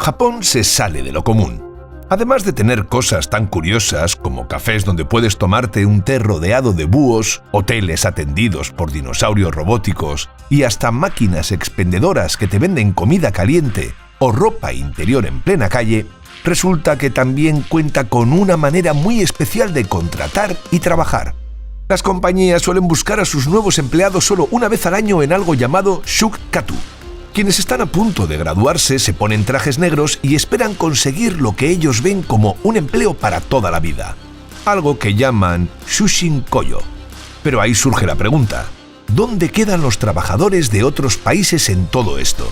Japón se sale de lo común. Además de tener cosas tan curiosas como cafés donde puedes tomarte un té rodeado de búhos, hoteles atendidos por dinosaurios robóticos y hasta máquinas expendedoras que te venden comida caliente o ropa interior en plena calle, resulta que también cuenta con una manera muy especial de contratar y trabajar. Las compañías suelen buscar a sus nuevos empleados solo una vez al año en algo llamado Shukkatu. Quienes están a punto de graduarse se ponen trajes negros y esperan conseguir lo que ellos ven como un empleo para toda la vida, algo que llaman Shushin-koyo. Pero ahí surge la pregunta: ¿dónde quedan los trabajadores de otros países en todo esto?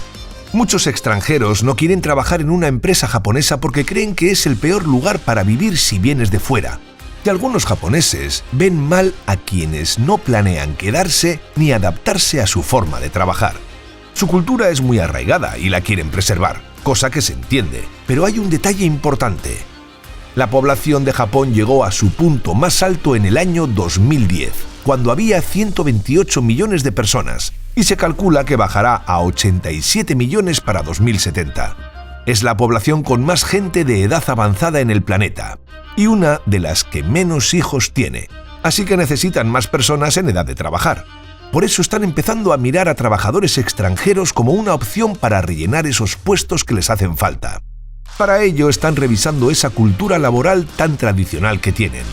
Muchos extranjeros no quieren trabajar en una empresa japonesa porque creen que es el peor lugar para vivir si vienes de fuera. Y algunos japoneses ven mal a quienes no planean quedarse ni adaptarse a su forma de trabajar. Su cultura es muy arraigada y la quieren preservar, cosa que se entiende, pero hay un detalle importante. La población de Japón llegó a su punto más alto en el año 2010, cuando había 128 millones de personas, y se calcula que bajará a 87 millones para 2070. Es la población con más gente de edad avanzada en el planeta, y una de las que menos hijos tiene, así que necesitan más personas en edad de trabajar. Por eso están empezando a mirar a trabajadores extranjeros como una opción para rellenar esos puestos que les hacen falta. Para ello están revisando esa cultura laboral tan tradicional que tienen.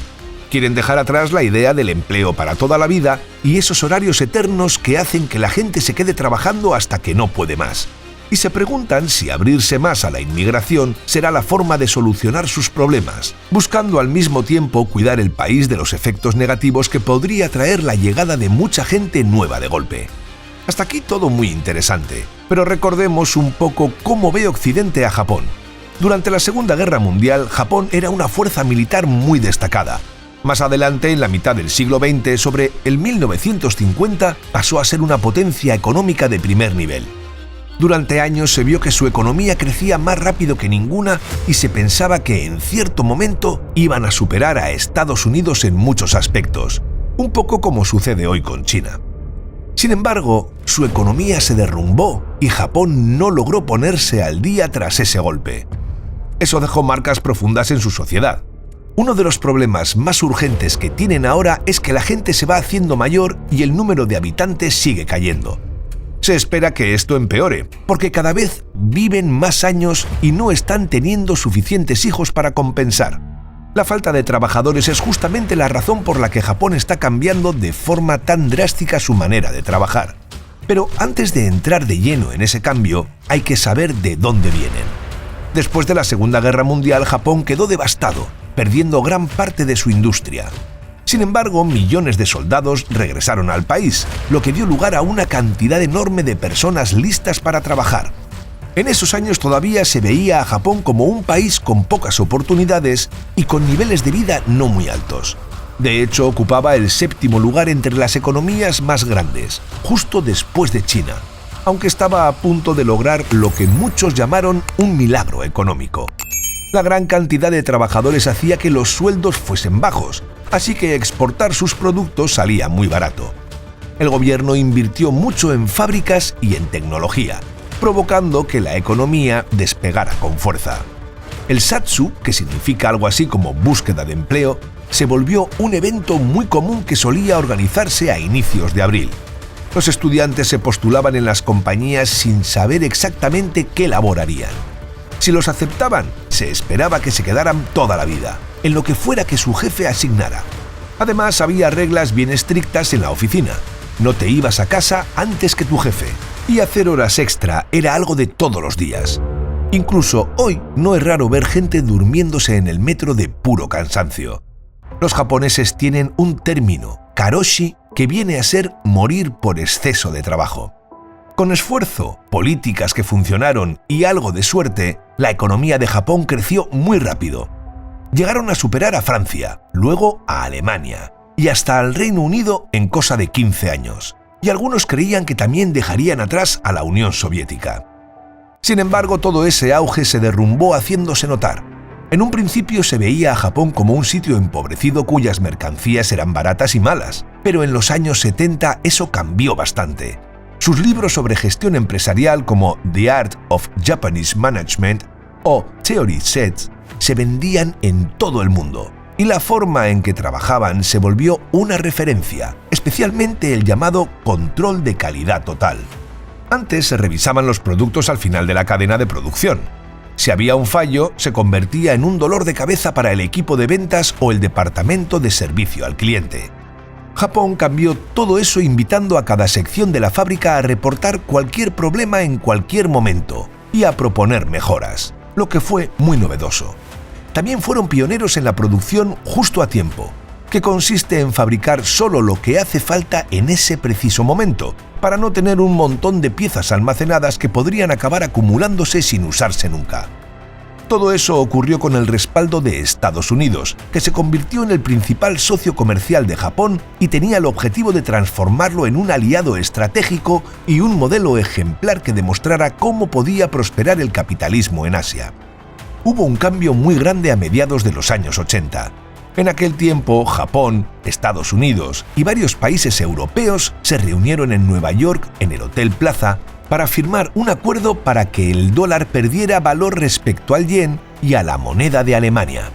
Quieren dejar atrás la idea del empleo para toda la vida y esos horarios eternos que hacen que la gente se quede trabajando hasta que no puede más. Y se preguntan si abrirse más a la inmigración será la forma de solucionar sus problemas, buscando al mismo tiempo cuidar el país de los efectos negativos que podría traer la llegada de mucha gente nueva de golpe. Hasta aquí todo muy interesante, pero recordemos un poco cómo ve Occidente a Japón. Durante la Segunda Guerra Mundial, Japón era una fuerza militar muy destacada. Más adelante, en la mitad del siglo XX, sobre el 1950, pasó a ser una potencia económica de primer nivel. Durante años se vio que su economía crecía más rápido que ninguna y se pensaba que en cierto momento iban a superar a Estados Unidos en muchos aspectos, un poco como sucede hoy con China. Sin embargo, su economía se derrumbó y Japón no logró ponerse al día tras ese golpe. Eso dejó marcas profundas en su sociedad. Uno de los problemas más urgentes que tienen ahora es que la gente se va haciendo mayor y el número de habitantes sigue cayendo. Se espera que esto empeore, porque cada vez viven más años y no están teniendo suficientes hijos para compensar. La falta de trabajadores es justamente la razón por la que Japón está cambiando de forma tan drástica su manera de trabajar. Pero antes de entrar de lleno en ese cambio, hay que saber de dónde vienen. Después de la Segunda Guerra Mundial, Japón quedó devastado, perdiendo gran parte de su industria. Sin embargo, millones de soldados regresaron al país, lo que dio lugar a una cantidad enorme de personas listas para trabajar. En esos años todavía se veía a Japón como un país con pocas oportunidades y con niveles de vida no muy altos. De hecho, ocupaba el 7º lugar entre las economías más grandes, justo después de China, aunque estaba a punto de lograr lo que muchos llamaron un milagro económico. La gran cantidad de trabajadores hacía que los sueldos fuesen bajos, así que exportar sus productos salía muy barato. El gobierno invirtió mucho en fábricas y en tecnología, provocando que la economía despegara con fuerza. El Satsu, que significa algo así como búsqueda de empleo, se volvió un evento muy común que solía organizarse a inicios de abril. Los estudiantes se postulaban en las compañías sin saber exactamente qué labor harían. Si los aceptaban, se esperaba que se quedaran toda la vida, en lo que fuera que su jefe asignara. Además, había reglas bien estrictas en la oficina. No te ibas a casa antes que tu jefe, y hacer horas extra era algo de todos los días. Incluso hoy no es raro ver gente durmiéndose en el metro de puro cansancio. Los japoneses tienen un término, karoshi, que viene a ser morir por exceso de trabajo. Con esfuerzo, políticas que funcionaron y algo de suerte, la economía de Japón creció muy rápido. Llegaron a superar a Francia, luego a Alemania y hasta al Reino Unido en cosa de 15 años. Y algunos creían que también dejarían atrás a la Unión Soviética. Sin embargo, todo ese auge se derrumbó haciéndose notar. En un principio se veía a Japón como un sitio empobrecido cuyas mercancías eran baratas y malas, pero en los años 70 eso cambió bastante. Sus libros sobre gestión empresarial como The Art of Japanese Management o theory sets se vendían en todo el mundo, y la forma en que trabajaban se volvió una referencia, especialmente el llamado control de calidad total. Antes se revisaban los productos al final de la cadena de producción. Si había un fallo, se convertía en un dolor de cabeza para el equipo de ventas o el departamento de servicio al cliente. Japón cambió todo eso invitando a cada sección de la fábrica a reportar cualquier problema en cualquier momento y a proponer mejoras, lo que fue muy novedoso. También fueron pioneros en la producción justo a tiempo, que consiste en fabricar solo lo que hace falta en ese preciso momento, para no tener un montón de piezas almacenadas que podrían acabar acumulándose sin usarse nunca. Todo eso ocurrió con el respaldo de Estados Unidos, que se convirtió en el principal socio comercial de Japón y tenía el objetivo de transformarlo en un aliado estratégico y un modelo ejemplar que demostrara cómo podía prosperar el capitalismo en Asia. Hubo un cambio muy grande a mediados de los años 80. En aquel tiempo, Japón, Estados Unidos y varios países europeos se reunieron en Nueva York en el Hotel Plaza para firmar un acuerdo para que el dólar perdiera valor respecto al yen y a la moneda de Alemania.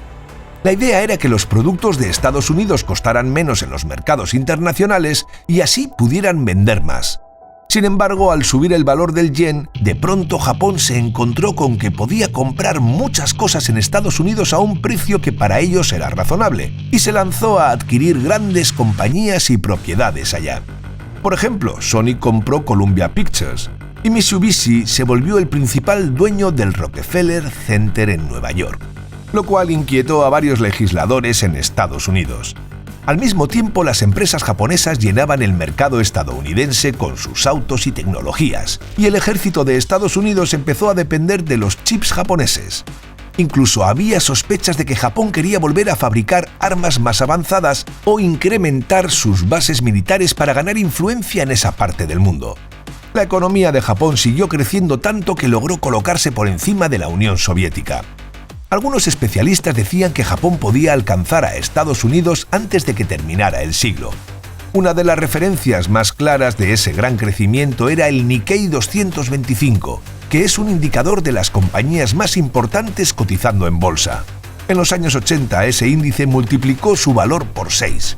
La idea era que los productos de Estados Unidos costaran menos en los mercados internacionales y así pudieran vender más. Sin embargo, al subir el valor del yen, de pronto Japón se encontró con que podía comprar muchas cosas en Estados Unidos a un precio que para ellos era razonable, y se lanzó a adquirir grandes compañías y propiedades allá. Por ejemplo, Sony compró Columbia Pictures, y Mitsubishi se volvió el principal dueño del Rockefeller Center en Nueva York, lo cual inquietó a varios legisladores en Estados Unidos. Al mismo tiempo, las empresas japonesas llenaban el mercado estadounidense con sus autos y tecnologías, y el ejército de Estados Unidos empezó a depender de los chips japoneses. Incluso había sospechas de que Japón quería volver a fabricar armas más avanzadas o incrementar sus bases militares para ganar influencia en esa parte del mundo. La economía de Japón siguió creciendo tanto que logró colocarse por encima de la Unión Soviética. Algunos especialistas decían que Japón podía alcanzar a Estados Unidos antes de que terminara el siglo. Una de las referencias más claras de ese gran crecimiento era el Nikkei 225, que es un indicador de las compañías más importantes cotizando en bolsa. En los años 80 ese índice multiplicó su valor por 6.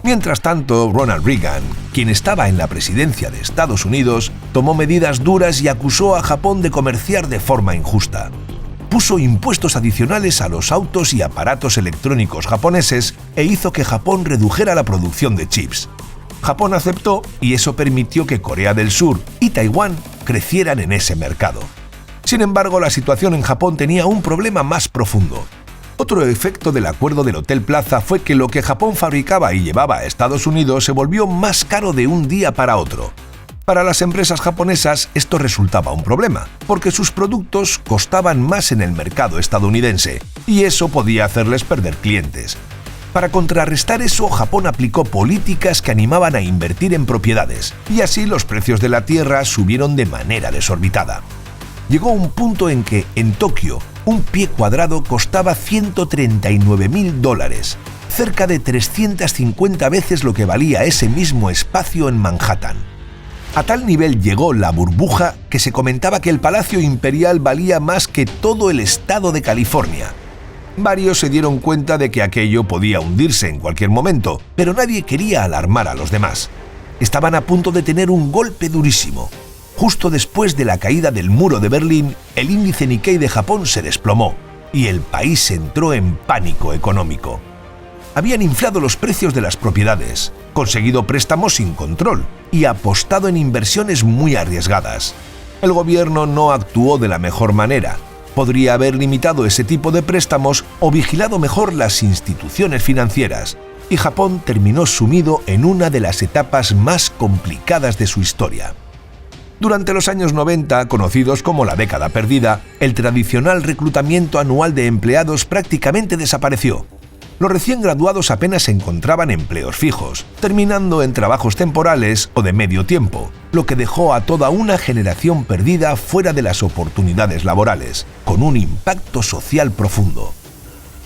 Mientras tanto, Ronald Reagan, quien estaba en la presidencia de Estados Unidos, tomó medidas duras y acusó a Japón de comerciar de forma injusta. Puso impuestos adicionales a los autos y aparatos electrónicos japoneses e hizo que Japón redujera la producción de chips. Japón aceptó y eso permitió que Corea del Sur y Taiwán crecieran en ese mercado. Sin embargo, la situación en Japón tenía un problema más profundo. Otro efecto del acuerdo del Hotel Plaza fue que lo que Japón fabricaba y llevaba a Estados Unidos se volvió más caro de un día para otro. Para las empresas japonesas esto resultaba un problema, porque sus productos costaban más en el mercado estadounidense, y eso podía hacerles perder clientes. Para contrarrestar eso, Japón aplicó políticas que animaban a invertir en propiedades, y así los precios de la tierra subieron de manera desorbitada. Llegó un punto en que, en Tokio, un pie cuadrado costaba $139.000, cerca de 350 veces lo que valía ese mismo espacio en Manhattan. A tal nivel llegó la burbuja que se comentaba que el Palacio Imperial valía más que todo el estado de California. Varios se dieron cuenta de que aquello podía hundirse en cualquier momento, pero nadie quería alarmar a los demás. Estaban a punto de tener un golpe durísimo. Justo después de la caída del muro de Berlín, el índice Nikkei de Japón se desplomó y el país entró en pánico económico. Habían inflado los precios de las propiedades, conseguido préstamos sin control y apostado en inversiones muy arriesgadas. El gobierno no actuó de la mejor manera. Podría haber limitado ese tipo de préstamos o vigilado mejor las instituciones financieras, y Japón terminó sumido en una de las etapas más complicadas de su historia. Durante los años 90, conocidos como la década perdida, el tradicional reclutamiento anual de empleados prácticamente desapareció. Los recién graduados apenas encontraban empleos fijos, terminando en trabajos temporales o de medio tiempo, lo que dejó a toda una generación perdida fuera de las oportunidades laborales, con un impacto social profundo.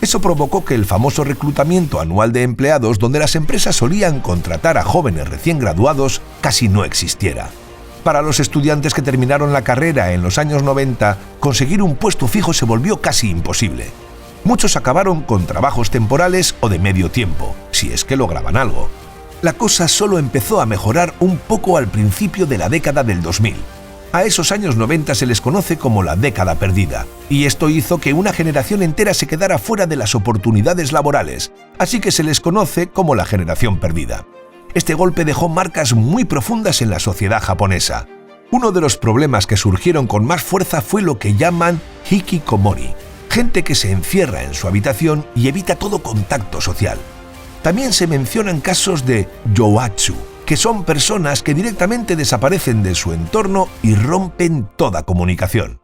Eso provocó que el famoso reclutamiento anual de empleados, donde las empresas solían contratar a jóvenes recién graduados, casi no existiera. Para los estudiantes que terminaron la carrera en los años 90, conseguir un puesto fijo se volvió casi imposible. Muchos acabaron con trabajos temporales o de medio tiempo, si es que lograban algo. La cosa solo empezó a mejorar un poco al principio de la década del 2000. A esos años 90 se les conoce como la década perdida, y esto hizo que una generación entera se quedara fuera de las oportunidades laborales, así que se les conoce como la generación perdida. Este golpe dejó marcas muy profundas en la sociedad japonesa. Uno de los problemas que surgieron con más fuerza fue lo que llaman hikikomori, gente que se encierra en su habitación y evita todo contacto social. También se mencionan casos de youatsu, que son personas que directamente desaparecen de su entorno y rompen toda comunicación.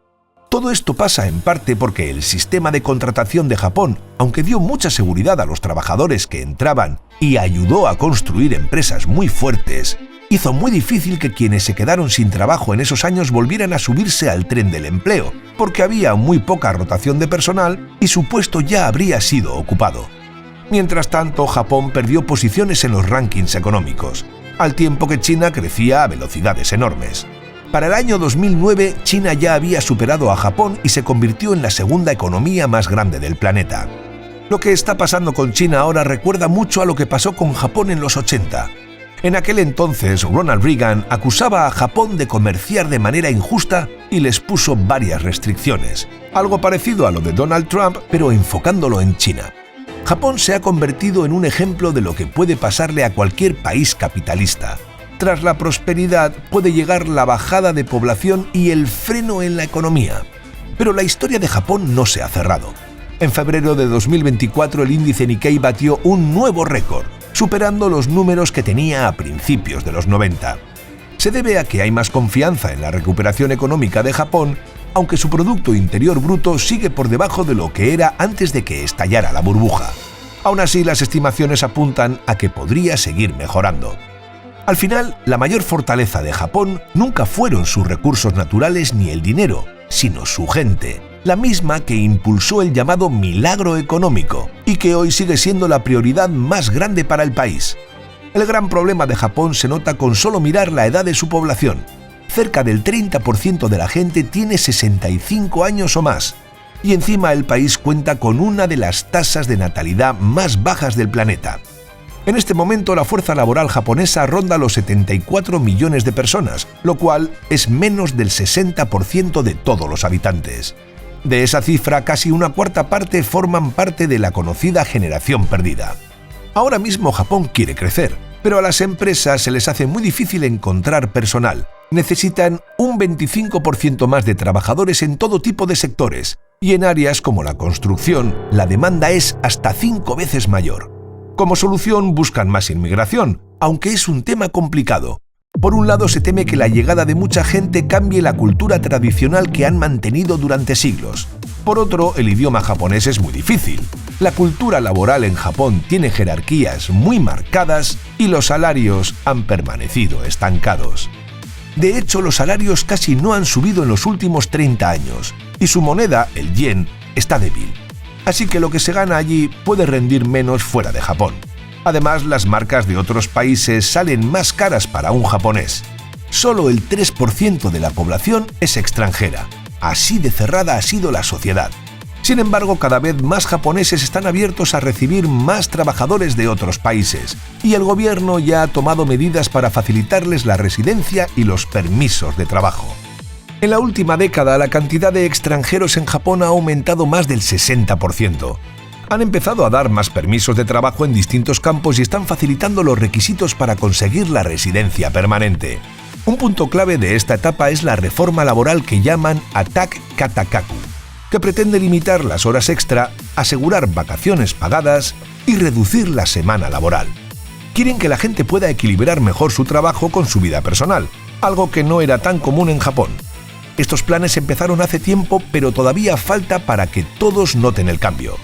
Todo esto pasa en parte porque el sistema de contratación de Japón, aunque dio mucha seguridad a los trabajadores que entraban y ayudó a construir empresas muy fuertes, hizo muy difícil que quienes se quedaron sin trabajo en esos años volvieran a subirse al tren del empleo, porque había muy poca rotación de personal y su puesto ya habría sido ocupado. Mientras tanto, Japón perdió posiciones en los rankings económicos, al tiempo que China crecía a velocidades enormes. Para el año 2009, China ya había superado a Japón y se convirtió en la segunda economía más grande del planeta. Lo que está pasando con China ahora recuerda mucho a lo que pasó con Japón en los 80. En aquel entonces, Ronald Reagan acusaba a Japón de comerciar de manera injusta y les puso varias restricciones, algo parecido a lo de Donald Trump, pero enfocándolo en China. Japón se ha convertido en un ejemplo de lo que puede pasarle a cualquier país capitalista. Tras la prosperidad puede llegar la bajada de población y el freno en la economía. Pero la historia de Japón no se ha cerrado. En febrero de 2024 el índice Nikkei batió un nuevo récord, superando los números que tenía a principios de los 90. Se debe a que hay más confianza en la recuperación económica de Japón, aunque su Producto Interior Bruto sigue por debajo de lo que era antes de que estallara la burbuja. Aún así, las estimaciones apuntan a que podría seguir mejorando. Al final, la mayor fortaleza de Japón nunca fueron sus recursos naturales ni el dinero, sino su gente, la misma que impulsó el llamado milagro económico y que hoy sigue siendo la prioridad más grande para el país. El gran problema de Japón se nota con solo mirar la edad de su población. Cerca del 30% de la gente tiene 65 años o más, y encima el país cuenta con una de las tasas de natalidad más bajas del planeta. En este momento la fuerza laboral japonesa ronda los 74 millones de personas, lo cual es menos del 60% de todos los habitantes. De esa cifra, casi una cuarta parte forman parte de la conocida generación perdida. Ahora mismo Japón quiere crecer, pero a las empresas se les hace muy difícil encontrar personal. Necesitan un 25% más de trabajadores en todo tipo de sectores, y en áreas como la construcción, la demanda es hasta 5 veces mayor. Como solución buscan más inmigración, aunque es un tema complicado. Por un lado se teme que la llegada de mucha gente cambie la cultura tradicional que han mantenido durante siglos. Por otro, el idioma japonés es muy difícil. La cultura laboral en Japón tiene jerarquías muy marcadas y los salarios han permanecido estancados. De hecho, los salarios casi no han subido en los últimos 30 años y su moneda, el yen, está débil. Así que lo que se gana allí puede rendir menos fuera de Japón. Además, las marcas de otros países salen más caras para un japonés. Solo el 3% de la población es extranjera. Así de cerrada ha sido la sociedad. Sin embargo, cada vez más japoneses están abiertos a recibir más trabajadores de otros países, y el gobierno ya ha tomado medidas para facilitarles la residencia y los permisos de trabajo. En la última década, la cantidad de extranjeros en Japón ha aumentado más del 60%. Han empezado a dar más permisos de trabajo en distintos campos y están facilitando los requisitos para conseguir la residencia permanente. Un punto clave de esta etapa es la reforma laboral que llaman Attack Katakaku, que pretende limitar las horas extra, asegurar vacaciones pagadas y reducir la semana laboral. Quieren que la gente pueda equilibrar mejor su trabajo con su vida personal, algo que no era tan común en Japón. Estos planes empezaron hace tiempo, pero todavía falta para que todos noten el cambio.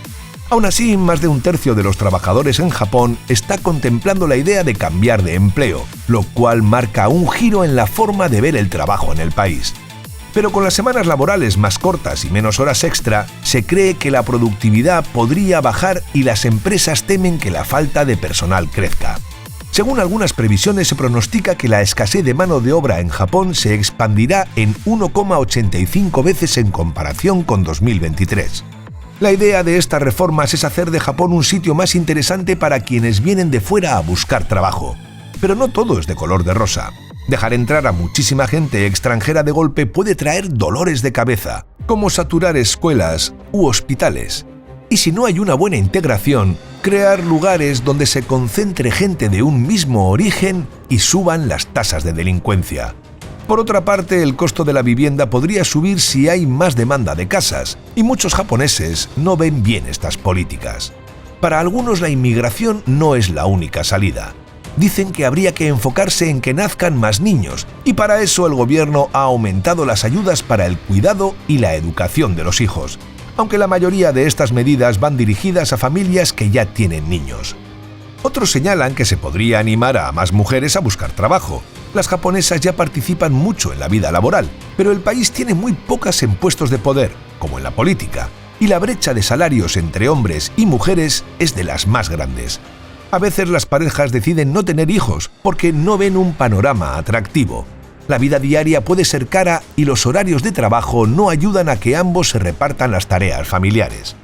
Aún así, más de un tercio de los trabajadores en Japón está contemplando la idea de cambiar de empleo, lo cual marca un giro en la forma de ver el trabajo en el país. Pero con las semanas laborales más cortas y menos horas extra, se cree que la productividad podría bajar y las empresas temen que la falta de personal crezca. Según algunas previsiones, se pronostica que la escasez de mano de obra en Japón se expandirá en 1,85 veces en comparación con 2023. La idea de estas reformas es hacer de Japón un sitio más interesante para quienes vienen de fuera a buscar trabajo. Pero no todo es de color de rosa. Dejar entrar a muchísima gente extranjera de golpe puede traer dolores de cabeza, como saturar escuelas u hospitales. Y si no hay una buena integración, crear lugares donde se concentre gente de un mismo origen y suban las tasas de delincuencia. Por otra parte, el costo de la vivienda podría subir si hay más demanda de casas, y muchos japoneses no ven bien estas políticas. Para algunos, la inmigración no es la única salida. Dicen que habría que enfocarse en que nazcan más niños, y para eso el gobierno ha aumentado las ayudas para el cuidado y la educación de los hijos, aunque la mayoría de estas medidas van dirigidas a familias que ya tienen niños. Otros señalan que se podría animar a más mujeres a buscar trabajo. Las japonesas ya participan mucho en la vida laboral, pero el país tiene muy pocas en puestos de poder, como en la política, y la brecha de salarios entre hombres y mujeres es de las más grandes. A veces las parejas deciden no tener hijos porque no ven un panorama atractivo. La vida diaria puede ser cara y los horarios de trabajo no ayudan a que ambos se repartan las tareas familiares.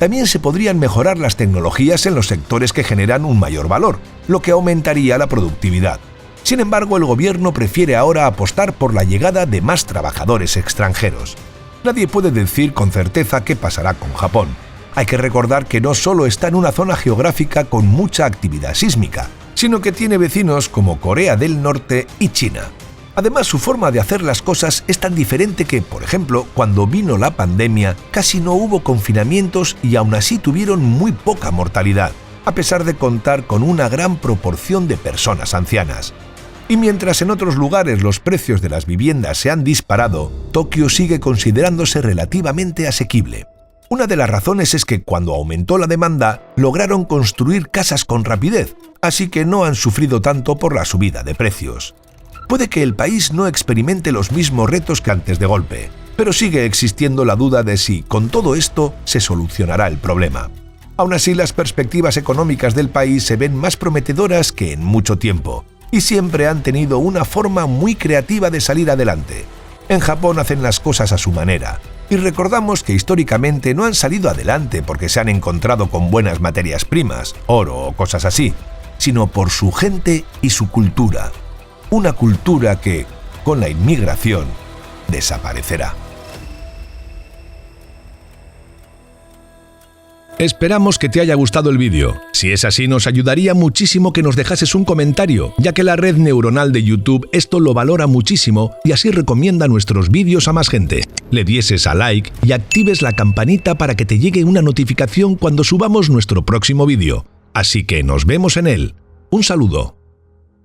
También se podrían mejorar las tecnologías en los sectores que generan un mayor valor, lo que aumentaría la productividad. Sin embargo, el gobierno prefiere ahora apostar por la llegada de más trabajadores extranjeros. Nadie puede decir con certeza qué pasará con Japón. Hay que recordar que no solo está en una zona geográfica con mucha actividad sísmica, sino que tiene vecinos como Corea del Norte y China. Además, su forma de hacer las cosas es tan diferente que, por ejemplo, cuando vino la pandemia, casi no hubo confinamientos y aún así tuvieron muy poca mortalidad, a pesar de contar con una gran proporción de personas ancianas. Y mientras en otros lugares los precios de las viviendas se han disparado, Tokio sigue considerándose relativamente asequible. Una de las razones es que cuando aumentó la demanda, lograron construir casas con rapidez, así que no han sufrido tanto por la subida de precios. Puede que el país no experimente los mismos retos que antes de golpe, pero sigue existiendo la duda de si, con todo esto, se solucionará el problema. Aún así, las perspectivas económicas del país se ven más prometedoras que en mucho tiempo, y siempre han tenido una forma muy creativa de salir adelante. En Japón hacen las cosas a su manera, y recordamos que históricamente no han salido adelante porque se han encontrado con buenas materias primas, oro o cosas así, sino por su gente y su cultura. Una cultura que, con la inmigración, desaparecerá. Esperamos que te haya gustado el vídeo. Si es así, nos ayudaría muchísimo que nos dejases un comentario, ya que la red neuronal de YouTube esto lo valora muchísimo y así recomienda nuestros vídeos a más gente. Le dieses a like y actives la campanita para que te llegue una notificación cuando subamos nuestro próximo vídeo. Así que nos vemos en él. Un saludo.